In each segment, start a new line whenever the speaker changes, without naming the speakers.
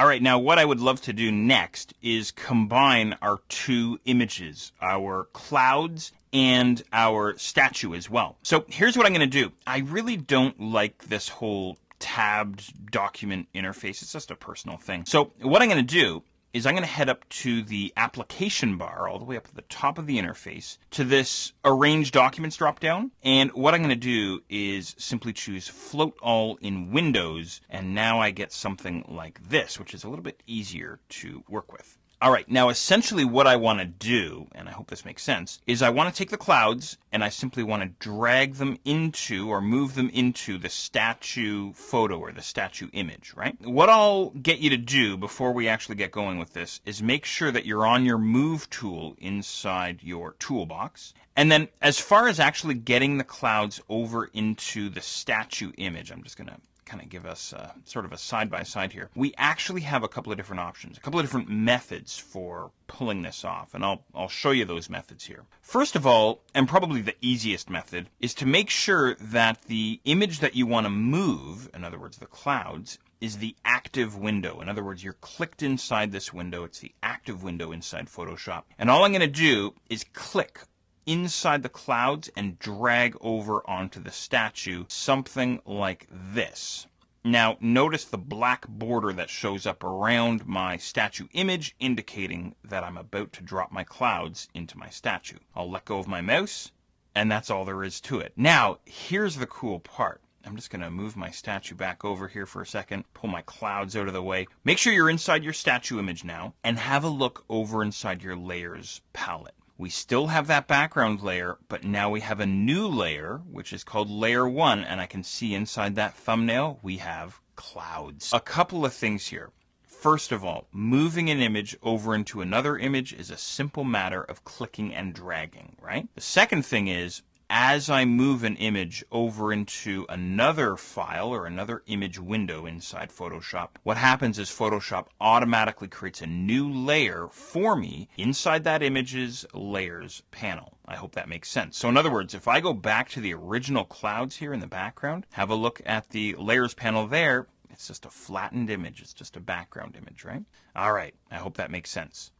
All right, now what I would love to do next is combine our two images, our clouds and our statue as well. So here's what I'm going to do. I really don't like this whole tabbed document interface. It's just a personal thing. So what I'm going to do is I'm going to head up to the application bar, all the way up to the top of the interface, to this Arrange Documents dropdown. And what I'm going to do is simply choose Float All in Windows, and now I get something like this, which is a little bit easier to work with. All right, now essentially what I want to do, and I hope this makes sense, is I want to take the clouds and I simply want to drag them into or move them into the statue photo or the statue image, right? What I'll get you to do before we actually get going with this is make sure that you're on your Move tool inside your toolbox. And then as far as actually getting the clouds over into the statue image, I'm just going to kind of give us sort of a side-by-side here. We actually have a couple of different options, a couple of different methods for pulling this off, and I'll show you those methods here. First of all, and probably the easiest method, is to make sure that the image that you want to move, in other words the clouds, is the active window. In other words, you're clicked inside this window. It's the active window inside Photoshop. And all I'm going to do is click inside the clouds and drag over onto the statue, something like this. Now, notice the black border that shows up around my statue image, indicating that I'm about to drop my clouds into my statue. I'll let go of my mouse, and that's all there is to it. Now, here's the cool part. I'm just going to move my statue back over here for a second, pull my clouds out of the way. Make sure you're inside your statue image now, and have a look over inside your layers palette. We still have that background layer, but now we have a new layer, which is called Layer 1, and I can see inside that thumbnail we have clouds. A couple of things here. First of all, moving an image over into another image is a simple matter of clicking and dragging, right? The second thing is, as I move an image over into another file or another image window inside Photoshop, what happens is Photoshop automatically creates a new layer for me inside that image's layers panel. I hope that makes sense. So in other words, if I go back to the original clouds here in the background, have a look at the layers panel there, it's just a flattened image. It's just a background image, right? All right, I hope that makes sense.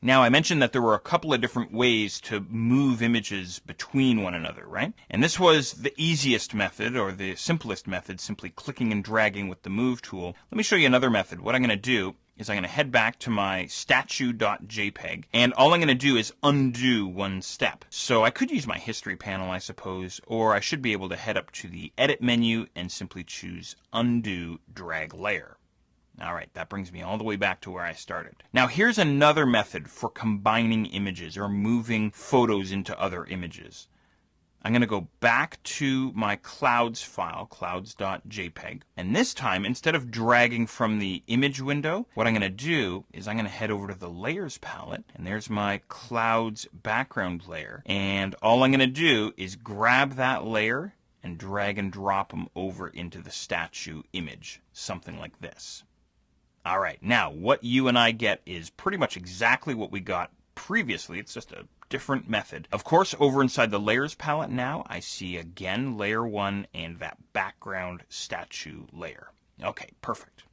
Now, I mentioned that there were a couple of different ways to move images between one another, right? And this was the easiest method, or the simplest method, simply clicking and dragging with the Move tool. Let me show you another method. What I'm going to do is I'm going to head back to my statue.jpg, and all I'm going to do is undo one step. So I could use my history panel, I suppose, or I should be able to head up to the Edit menu and simply choose Undo Drag Layer. All right, that brings me all the way back to where I started. Now, here's another method for combining images or moving photos into other images. I'm going to go back to my clouds file, clouds.jpg, and this time, instead of dragging from the image window, what I'm going to do is I'm going to head over to the layers palette, and there's my clouds background layer, and all I'm going to do is grab that layer and drag and drop them over into the statue image, something like this. All right, now what you and I get is pretty much exactly what we got previously. It's just a different method. Of course, over inside the layers palette now, I see again layer 1 and that background statue layer. Okay, perfect.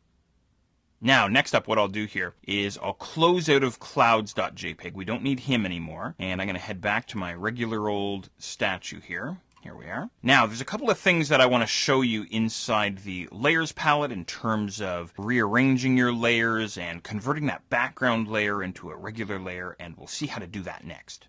Now, next up, what I'll do here is I'll close out of clouds.jpg. We don't need him anymore. And I'm going to head back to my regular old statue here. Here we are. Now, there's a couple of things that I want to show you inside the layers palette in terms of rearranging your layers and converting that background layer into a regular layer, and we'll see how to do that next.